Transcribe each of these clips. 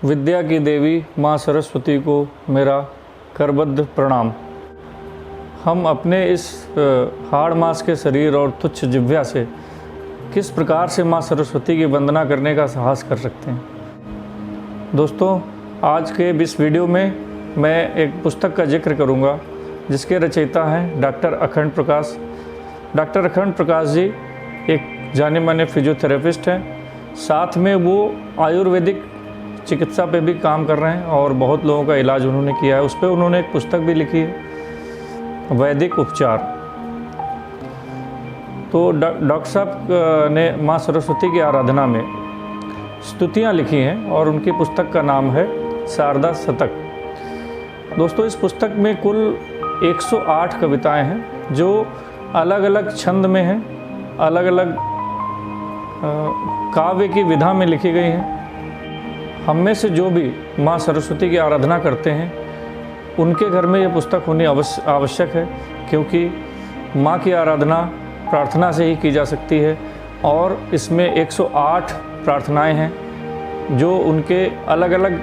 विद्या की देवी माँ सरस्वती को मेरा करबद्ध प्रणाम। हम अपने इस हाड़ मास के शरीर और तुच्छ जिह्वा से किस प्रकार से माँ सरस्वती की वंदना करने का साहस कर सकते हैं। दोस्तों, आज के इस वीडियो में मैं एक पुस्तक का जिक्र करूंगा जिसके रचयिता हैं डॉक्टर अखंड प्रकाश। डॉक्टर अखंड प्रकाश जी एक जाने माने फिजियोथेरेपिस्ट हैं, साथ में वो आयुर्वेदिक चिकित्सा पे भी काम कर रहे हैं और बहुत लोगों का इलाज उन्होंने किया है। उस पर उन्होंने एक पुस्तक भी लिखी है, वैदिक उपचार। तो डॉक्टर साहब ने माँ सरस्वती की आराधना में स्तुतियाँ लिखी हैं और उनकी पुस्तक का नाम है शारदा शतक। दोस्तों, इस पुस्तक में कुल 108 कविताएं हैं जो अलग अलग छंद में हैं, अलग अलग काव्य की विधा में लिखी गई हैं। हम में से जो भी माँ सरस्वती की आराधना करते हैं उनके घर में ये पुस्तक होनी आवश्यक है, क्योंकि माँ की आराधना प्रार्थना से ही की जा सकती है और इसमें 108 प्रार्थनाएं हैं जो उनके अलग अलग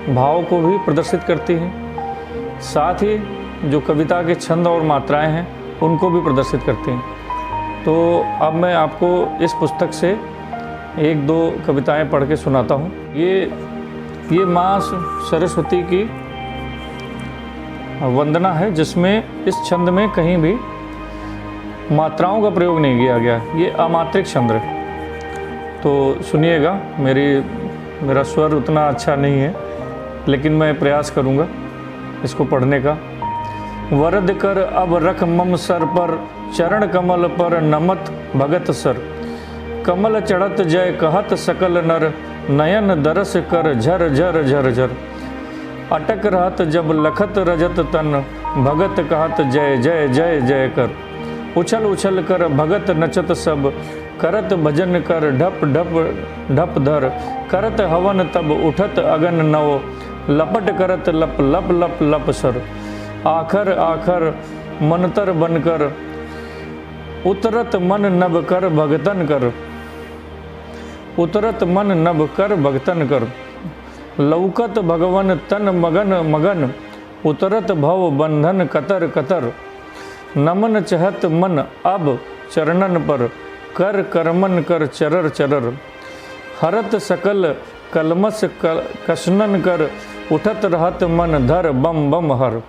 भाव को भी प्रदर्शित करती हैं, साथ ही जो कविता के छंद और मात्राएं हैं उनको भी प्रदर्शित करती हैं। तो अब मैं आपको इस पुस्तक से एक दो कविताएं पढ़ के सुनाता हूँ। ये माँ सरस्वती की वंदना है जिसमें इस छंद में कहीं भी मात्राओं का प्रयोग नहीं किया गया। ये अमात्रिक छंद है। तो सुनिएगा, मेरा स्वर उतना अच्छा नहीं है, लेकिन मैं प्रयास करूँगा इसको पढ़ने का। वरद कर अब रख मम सर पर, चरण कमल पर नमत भगत सर। कमल चढ़त जय कहत सकल नर, नयन दरस कर झर झर झर झर। अटक रहत जब लखत रजत तन, भगत कहत जय जय जय जय कर। उछल उछल कर भगत नचत सब, करत भजन कर ढप ढप ढप धर। करत हवन तब उठत अगन नव, लपट करत लप लप लप लप सर। आखर आखर मनतर बनकर, उतरत मन नभ कर भगतन कर। उतरत मन नभ कर भगतन कर। लौकत भगवन तन मगन मगन, उतरत भव बंधन कतर कतर। नमन चहत मन अब चरणन पर, कर करमन कर चरर चरर। हरत सकल कलमस कसनन कर, उठत रहत मन धर बम बम हर।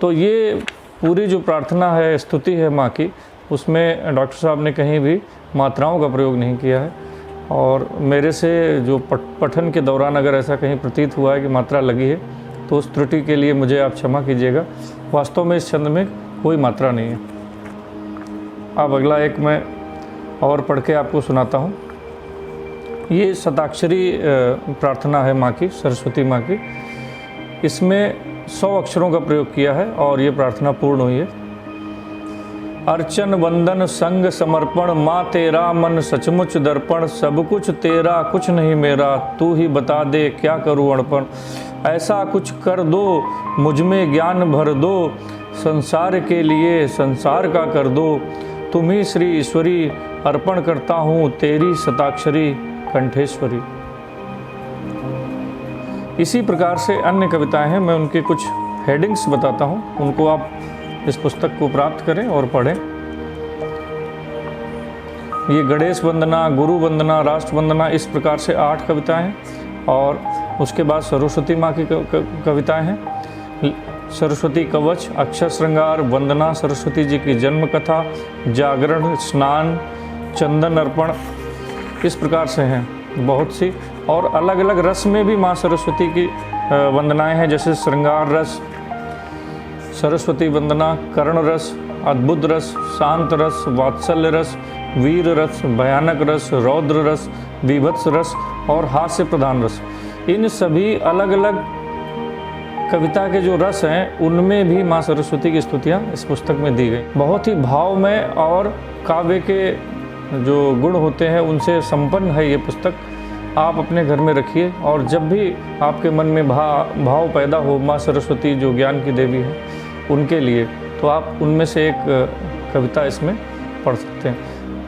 तो ये पूरी जो प्रार्थना है, स्तुति है माँ की, उसमें डॉक्टर साहब ने कहीं भी मात्राओं का प्रयोग नहीं किया है। और मेरे से जो पठन के दौरान अगर ऐसा कहीं प्रतीत हुआ है कि मात्रा लगी है तो उस त्रुटि के लिए मुझे आप क्षमा कीजिएगा। वास्तव में इस छंद में कोई मात्रा नहीं है। अब अगला एक मैं और पढ़ के आपको सुनाता हूँ। ये शताक्षरी प्रार्थना है माँ की, सरस्वती माँ की। इसमें 100 अक्षरों का प्रयोग किया है और ये प्रार्थना पूर्ण हुई है। अर्चन वंदन संग समर्पण, माँ तेरा मन सचमुच दर्पण। सब कुछ तेरा कुछ नहीं मेरा, तू ही बता दे क्या करूँ अड़पण। ऐसा कुछ कर दो मुझ में ज्ञान भर दो, संसार के लिए संसार का कर दो। तुम ही श्री ईश्वरी अर्पण करता हूँ, तेरी शताक्षरी कंठेश्वरी। इसी प्रकार से अन्य कविताएं हैं, मैं उनके कुछ हेडिंग्स बताता हूँ, उनको आप इस पुस्तक को प्राप्त करें और पढ़ें। ये गणेश वंदना, गुरु वंदना, राष्ट्र वंदना, इस प्रकार से 8 कविताएं हैं। और उसके बाद सरस्वती माँ की कविताएं हैं। सरस्वती कवच, अक्षर श्रृंगार, वंदना, सरस्वती जी की जन्म कथा, जागरण, स्नान, चंदन अर्पण, इस प्रकार से हैं बहुत सी। और अलग अलग रस में भी माँ सरस्वती की वंदनाएं हैं, जैसे श्रृंगार रस, सरस्वती वंदना, कर्ण रस, अद्भुत रस, शांत रस, वात्सल्य रस, वीर रस, भयानक रस, रौद्र रस, विभत्स रस और हास्य प्रधान रस। इन सभी अलग अलग कविता के जो रस हैं उनमें भी माँ सरस्वती की स्तुतियाँ इस पुस्तक में दी गई। बहुत ही भावमय और काव्य के जो गुण होते हैं उनसे संपन्न है ये पुस्तक। आप अपने घर में रखिए और जब भी आपके मन में भाव पैदा हो माँ सरस्वती जो ज्ञान की देवी है उनके लिए, तो आप उनमें से एक कविता इसमें पढ़ सकते हैं।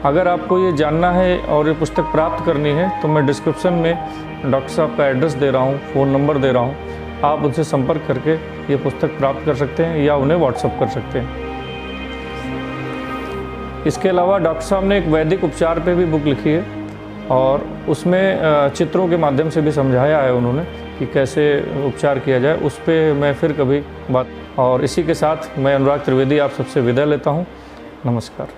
अगर आपको ये जानना है और ये पुस्तक प्राप्त करनी है तो मैं डिस्क्रिप्शन में डॉक्टर साहब का एड्रेस दे रहा हूँ, फ़ोन नंबर दे रहा हूँ, आप उनसे संपर्क करके ये पुस्तक प्राप्त कर सकते हैं या उन्हें व्हाट्सअप कर सकते हैं। इसके अलावा डॉक्टर साहब ने एक वैदिक उपचार पे भी बुक लिखी है और उसमें चित्रों के माध्यम से भी समझाया है उन्होंने कि कैसे उपचार किया जाए। उस पर मैं फिर कभी बात। और इसी के साथ मैं अनुराग त्रिवेदी आप सबसे विदा लेता हूँ। नमस्कार।